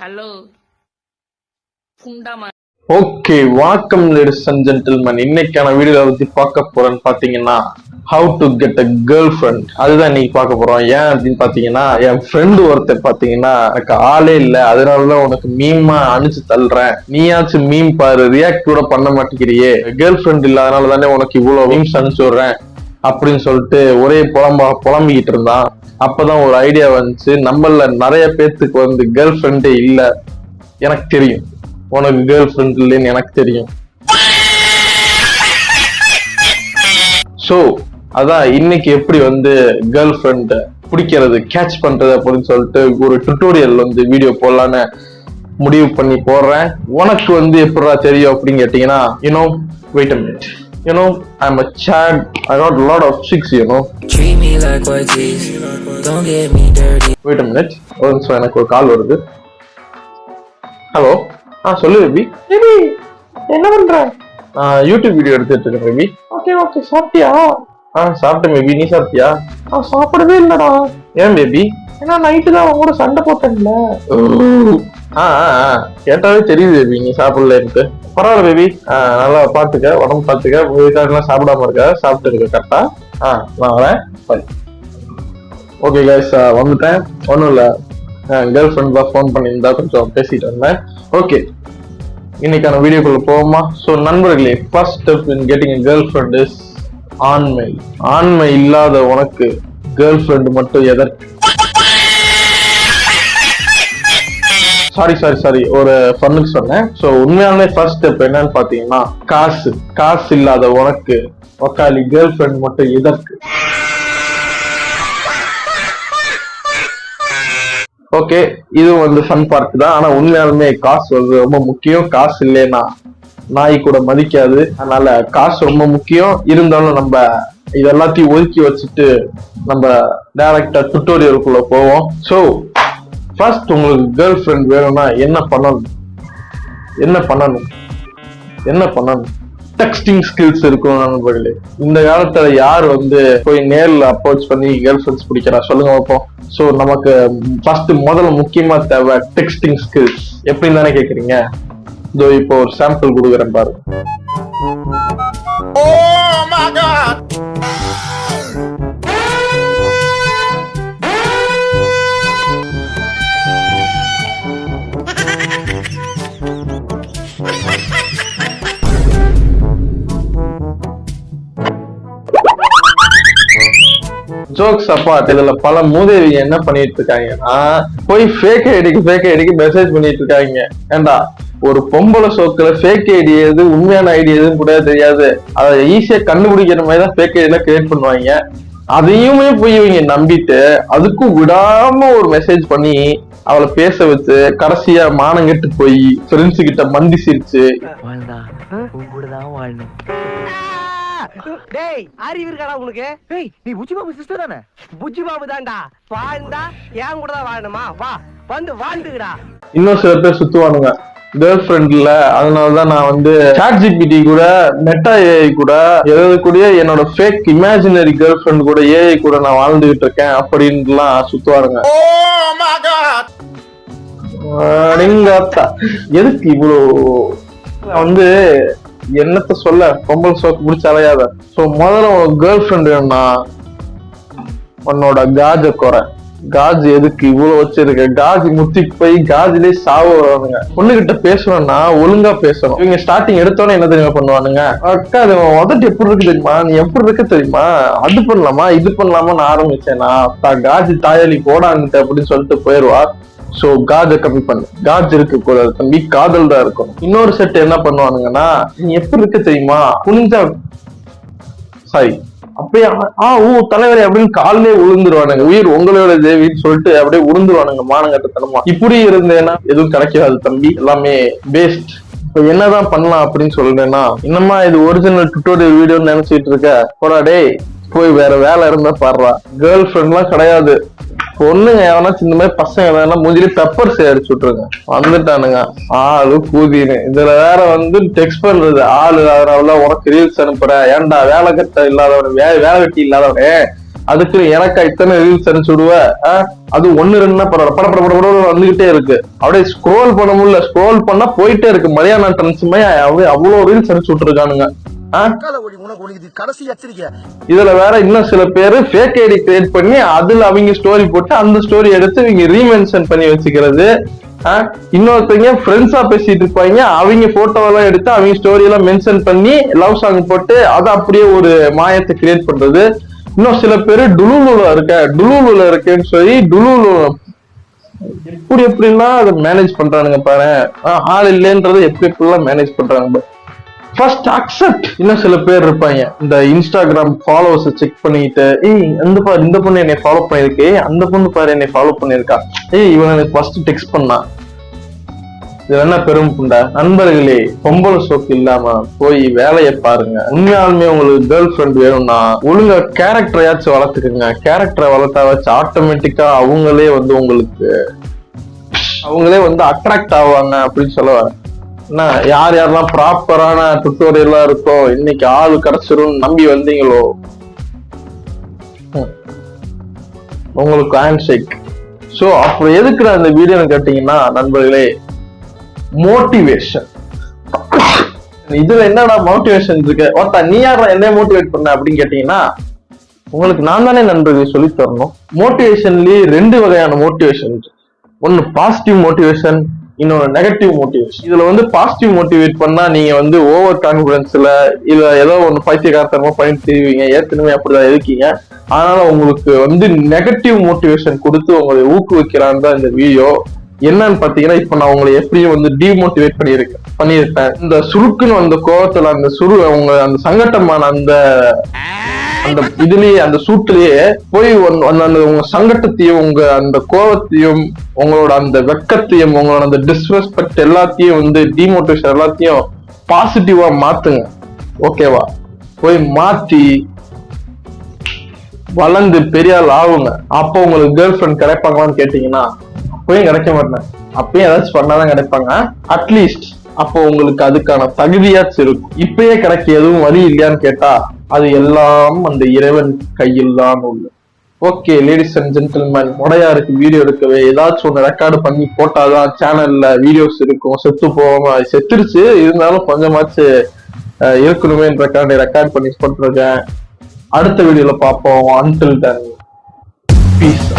Hello புண்டமா. Okay, வணக்கம் ladies and gentleman. இன்னைக்கான வீடியோவை பத்தி பார்க்க போறேன்னு பாத்தீங்கன்னா how to get a girl friend. அதுதான் இன்னைக்கு பார்க்க போறோம். ஏன் அப்படின்னு பாத்தீங்கன்னா, என் ஃப்ரெண்டு ஒருத்தர் பாத்தீங்கன்னா எனக்கு ஆளே இல்லை, அதனாலதான் உனக்கு மீமா அனுப்பிச்சு தள்ளுறேன், நீயாச்சும் மீம் பாரு, ரியாக்ட் கூட பண்ண மாட்டேங்கிறியே, கேர்ள் ஃப்ரெண்ட் இல்ல அதனால தானே உனக்கு இவ்வளவு மீம்ஸ் அனுப்பிச்சு விடுறேன் அப்படின்னு சொல்லிட்டு ஒரே புலம்பிக்கிட்டு இருந்தான். அப்பதான் ஒரு ஐடியா வந்துச்சு, நம்மள நிறைய பேத்துக்கு வந்து கேர்ள் ஃப்ரெண்டே இல்ல. எனக்கு தெரியும் உனக்கு கேர்ள் ஃப்ரெண்ட் இல்லைன்னு எனக்கு தெரியும். சோ அதான் இன்னைக்கு எப்படி வந்து கேர்ள் ஃப்ரெண்ட் பிடிக்கிறது, கேட்ச் பண்றது அப்படின்னு சொல்லிட்டு ஒரு டுட்டோரியல் வந்து வீடியோ போடலான்னு முடிவு பண்ணி போடுறேன். உனக்கு வந்து எப்படா தெரியும் அப்படின்னு கேட்டீங்கன்னா, wait a minute. I'm a Chad. I got a lot of chicks, Treat me like white teeth. Don't get me dirty. Wait a minute. எனக்கு ஒரு கால் வருது. ஹலோ, சொல்லு பேபி. பேபி என்ன பண்ற? யூடியூப் வீடியோ எடுத்துட்டு இருக்கேன் பேபி. ஓகே சாப்பிட்டியா? சாப்பிட்டேன் பேபி, நீ சாப்பிட்டியா? சாப்பிடவே இல்லடா. ஏன் பேபி? ஏன்னா நைட்டு தான் அவங்க கூட சண்டை போட்டேன்ல. கேட்டாவே தெரியுது பேபி நீ சாப்பிடலன்ட்டு. பரவாயில்ல பேபி, நல்லா பாத்துக்க, உடம்பு பாத்துக்க, வீட்டுக்காரெல்லாம் சாப்பிடாம இருக்க, சாப்பிட்டு இருக்க கரெக்டா? நான் வரேன். ஓகே கைஸ், வந்துட்டேன். ஒன்றும் இல்லை, கேர்ள் ஃப்ரெண்ட் தான் ஃபோன் பண்ணியிருந்தா கொஞ்சம் பேசிட்டு வந்தேன். ஓகே, இன்னைக்கான வீடியோக்குள்ள போவோமா? ஸோ நண்பர்களே, first step in getting a girl friend is ஆண்மை. ஆண்மை இல்லாத உனக்கு கேர்ள் ஃப்ரெண்ட் மட்டும் எதற்கு? சாரி ஒரு ஃபன்னுக்கு சொன்னேன். ஸோ உண்மையானே ஃபர்ஸ்ட் ஸ்டெப் என்னன்னு பாத்தீங்கன்னா, காசு இல்லாத உனக்கு ஒக்காலி கேர்ள் ஃப்ரெண்ட் மட்டும் எதற்கு? ஓகே, இது வந்து ஃபன் பார்ட் தான். ஆனா உண்மையாலுமே காசு வந்து ரொம்ப முக்கியம். காசு இல்லைன்னா நாய் கூட மதிக்காது. அதனால காசு ரொம்ப முக்கியம். இருந்தாலும் நம்ம இது எல்லாத்தையும் ஒதுக்கி வச்சுட்டு நம்ம டைரக்டா டுட்டோரியலுக்குள்ள போவோம். ஸோ ஃபர்ஸ்ட் உங்களுக்கு கேர்ள் ஃப்ரெண்ட் வேணும்னா என்ன பண்ணணும்? டெக்ஸ்டிங் ஸ்கில்ஸ் இருக்கும் நண்பர்களே. இந்த காலத்துல யார் வந்து போய் நேர்ல அப்ரோச் பண்ணி கேர்ள் ஃப்ரெண்ட்ஸ் பிடிக்கிறா சொல்லுங்க பார்ப்போம். சோ நமக்கு ஃபர்ஸ்ட் முதல்ல முக்கியமா தேவை டெக்ஸ்டிங் ஸ்கில்ஸ். எப்படின்னு தானே கேக்குறீங்க? இதோ இப்போ ஒரு சாம்பிள் கொடுக்குறேன் பாருங்க. ஜோக்ஸ் அப்பார்ட், இதுல பல மூதேவிங்க என்ன பண்ணிட்டு இருக்காங்கன்னா, போய் ஃபேக் ஐடிக்கு மெசேஜ் பண்ணிட்டு இருக்காங்க. ஏண்டா, ஒரு பொம்பளை சோக்குல ஃபேக் ஐடி எது உண்மையான ஐடி எதுன்னு கூட தெரியாது. அதை ஈஸியா கண்டுபிடிக்கிற மாதிரி தான் ஃபேக் ஐடியெல்லாம் கிரியேட் பண்ணுவாங்க. அதையுமே போய் இவங்க நம்பிட்டு அதுக்கும் விடாம ஒரு மெசேஜ் பண்ணி அவளை பேச வச்சு கடைசியா மானங்கெட்டு போய் ஃப்ரெண்ட்ஸ் கிட்ட மந்தி சிரிச்சு டேய் அறிவு இருக்காடா உங்களுக்கு? டேய் நீ புஜ்ஜி பாபு சிஸ்டர் தானே? புஜ்ஜி பாபு தான்டா. வாழ்ந்தா ஏன் கூட தான் வாழணுமா? வா வந்து வாழ்ந்துடா. இன்னும் சில பேர் சுத்துவானுங்க கேர்ள் ஃப்ரெண்ட்ல. அதனாலதான் நான் வந்து ChatGPT கூட, மெட்டா ஏஐ கூட, எதாவது கூட என்னோட ஃபேக் இமேஜினரி கேர்ள் ஃப்ரெண்ட் கூட, ஏஐ கூட நான் வாழ்ந்துகிட்டு இருக்கேன் அப்படின்ட்டுலாம் சுத்துவாருங்க. எதுக்கு இவ்வளோ வந்து என்னத்த சொல்ல, பொம்பளை சோக்கு பிடிச்ச அலையாத. சோ முதல்ல உனக்கு கேர்ள் ஃப்ரெண்ட் வேணும்னா உன்னோட காஜ் எதுக்கு இவ்வளவு வச்சிருக்க? காஜ் முத்தி போய் காஜிலே சாவுறானுங்க. பொண்ணுகிட்ட பேசணும்னா ஒழுங்கா பேசணும். இவங்க ஸ்டார்டிங் எடுத்தோன்னே என்ன தெரியுமா பண்ணுவானுங்க? அக்கா அது உதட்டு எப்படி இருக்கு தெரியுமா, நீ எப்படி இருக்க தெரியுமா, அது பண்ணலாமா இது பண்ணலாமான்னு ஆரம்பிச்சேன்னா காஜி தாயாளி போடான்ட்டு அப்படின்னு சொல்லிட்டு போயிடுவா. சோ காஜ கம்மி பண்ணு. காஜ் இருக்கு கூடாது தம்பி, காதல் தான் இருக்கும். இன்னொரு செட் என்ன பண்ணுவானுங்கன்னா, நீ எப்படி இருக்க தெரியுமா, குனிஞ்சா சாரி அப்படியே தலைவரை அப்படின்னு காலிலே உளுந்துருவானுங்க. உயிர் உங்களோட தேவின்னு சொல்லிட்டு அப்படியே உளுந்துருவானுங்க மானங்கட்டத்தனமா. இப்படி இருந்தேன்னா எதுவும் கிடைக்காது தம்பி, எல்லாமே வேஸ்ட். இப்ப என்னதான் பண்ணலாம் அப்படின்னு சொல்றேன்னா, இன்னமா இது ஒரிஜினல் டுட்டோரியல் வீடியோன்னு நினைச்சிட்டு இருக்க போடா டேய், போய் வேற வேலை இருந்தா பாடுறா. கேர்ள் ஃப்ரெண்ட் எல்லாம் கிடையாது. பொண்ணுங்க எவனாச்சும் இந்த மாதிரி பசங்க எல்லாம் மூஞ்சிலே பெப்பர் அடிச்சு விட்டுருங்க. வந்துட்டானுங்க ஆளு கூதின்னு. இதுல வேற வந்து டெக்ஸ்ட் பண்றது ஆளு, அதனால உனக்கு ரீல்ஸ் அனுப்புற. ஏன்டா வேலை கட்ட இல்லாதவன், வேலை வெட்டி இல்லாதவனே அதுக்கு எனக்கா இத்தனை ரீல்ஸ் அனுப்பிச்சு விடுவ, அது 1-2 பட வந்துகிட்டே இருக்கு. அப்படியே ஸ்க்ரோல் பண்ண முடியல, ஸ்க்ரோல் பண்ணா போயிட்டே இருக்கு. மரியாதை ட்ரெண்ட்ஸுமே அவ்வளவு ரீல்ஸ் அனுப்பிச்சு விட்டுருக்கானுங்க. இதுல வேற இன்னும் சில பேரு ஃபேக் ஐடி கிரியேட் பண்ணி அதுல அவங்க ஸ்டோரி போட்டு அந்த ஸ்டோரி எடுத்து இவங்க ரீமென்ஷன் பண்ணி வச்சுக்கிறது. இன்னொருத்தங்க ஃப்ரெண்ட்ஸா பேசிட்டு இருப்பாங்க, அவங்க போட்டோ எல்லாம் எடுத்து அவங்க ஸ்டோரி எல்லாம் மென்ஷன் பண்ணி லவ் சாங் போட்டு அதை அப்படியே ஒரு மாயத்தை கிரியேட் பண்றது. இன்னும் சில பேரு டுலூலுல இருக்கேன்னு சொல்லி டுலூலு எப்படிலாம் அதை மேனேஜ் பண்றானுங்க பாரு. ஆள் இல்லைன்றதை எப்படிலாம் மேனேஜ் பண்றாங்க. First accept. இன்னும் சில பேர் இருப்பாங்க இந்த இன்ஸ்டாகிராம் ஃபாலோவர்ஸ் செக் பண்ணிட்டு, இந்த பொண்ணு என்னை ஃபாலோ பண்ணிருக்கு, அந்த பொண்ணு பாரு என்னை ஃபாலோ பண்ணிருக்கா, இவன் எனக்கு ஃபர்ஸ்ட் டெக்ஸ்ட் பண்ணா. இது என்ன பெரும் புண்டா. நண்பர்களே, பொம்பளை சோக்கு இல்லாம போய் வேலையை பாருங்க. உண்மையாலுமே உங்களுக்கு கேர்ள் ஃப்ரெண்ட் வேணும்னா ஒழுங்கா கேரக்டரையாச்சும் வளர்த்துக்குங்க. கேரக்டரை வளர்த்தா வச்சு ஆட்டோமேட்டிக்கா அவங்களே அட்ராக்ட் ஆவாங்க அப்படின்னு சொல்ல வரேன். என்ன யார் யாரெல்லாம் ப்ராப்பரான டுட்டோரியலா இருக்கோ இன்னைக்கு ஆளு கிடைச்சிரும் நம்பி வந்தீங்களோ உங்களுக்கு ஹேண்ட் ஷேக். சோ அப்ப எதுக்கு நான் இந்த வீடியோ கேட்டீங்கன்னா நண்பர்களே, மோட்டிவேஷன். இதுல என்னடா மோட்டிவேஷன் இருக்கு, ஒருத்தா நீ யாரா என்ன மோட்டிவேட் பண்ண அப்படின்னு கேட்டீங்கன்னா, உங்களுக்கு நான் தானே நண்பர்கள் சொல்லி தரணும். மோட்டிவேஷன்லயே 2 வகையான மோட்டிவேஷன். ஒன்னு பாசிட்டிவ் மோட்டிவேஷன், இன்னொரு நெகட்டிவ் மோட்டிவேஷன். இதுல பாசிட்டிவ் மோட்டிவேட் பண்ணா நீங்க ஓவர் கான்பிடன்ஸ்ல இல்ல ஏதோ ஒண்ணு பைத்தியக்காரத்தனமா பண்ணிட்டு தெரிவிங்க, ஏற்கனவே அப்படிதான் இருக்கீங்க. அதனால உங்களுக்கு நெகட்டிவ் மோட்டிவேஷன் கொடுத்து உங்களை ஊக்குவிக்கிறான்னு தான் இந்த வீடியோ. என்னன்னு பாத்தீங்கன்னா, இப்ப நான் உங்களை எப்படியும் டிமோட்டிவேட் பண்ணியிருப்பேன். இந்த சுருக்குன்னு அந்த கோவத்துல அந்த சங்கட்டமான அந்த இதுலயே அந்த சூட்டுலயே போய் உங்க சங்கட்டத்தையும் உங்க அந்த கோவத்தையும் உங்களோட அந்த வெக்கத்தையும் உங்களோட அந்த டிஸ்ரெஸ்பெக்ட் எல்லாத்தையும் டிமோட்டிவேஷன் எல்லாத்தையும் பாசிட்டிவா மாத்துங்க. ஓகேவா? போய் மாத்தி வளர்ந்து பெரிய ஆள் ஆகுங்க. அப்போ உங்களுக்கு கேர்ள் ஃப்ரெண்ட் கிடைப்பாங்களான்னு கேட்டீங்கன்னா அப்பயும் கிடைக்க மாட்டேன். அப்பயும் ஏதாச்சும் பண்ணாதான் கிடைப்பாங்க. அட்லீஸ்ட் அப்போ உங்களுக்கு அதுக்கான தகுதியாச்சும் இருக்கும். இப்பயே கிடைக்க எதுவும் வழி இல்லையான்னு கேட்டா அது எல்லாம் அந்த இறைவன் கையில் தான் உள்ள. ஓகே லேடிஸ் அண்ட் ஜென்டில்மேன், முடையாருக்கு வீடியோ எடுக்கவே ஏதாச்சும் ஒன்று ரெக்கார்டு பண்ணி போட்டாதான் சேனல்ல வீடியோஸ் இருக்கும். செத்து போகாம செத்துருச்சு, இருந்தாலும் கொஞ்சமாச்சு இருக்கணுமே ரெக்கார்ட் பண்ணி போட்டுருக்கேன். அடுத்த வீடியோல பார்ப்போம். Until then piece.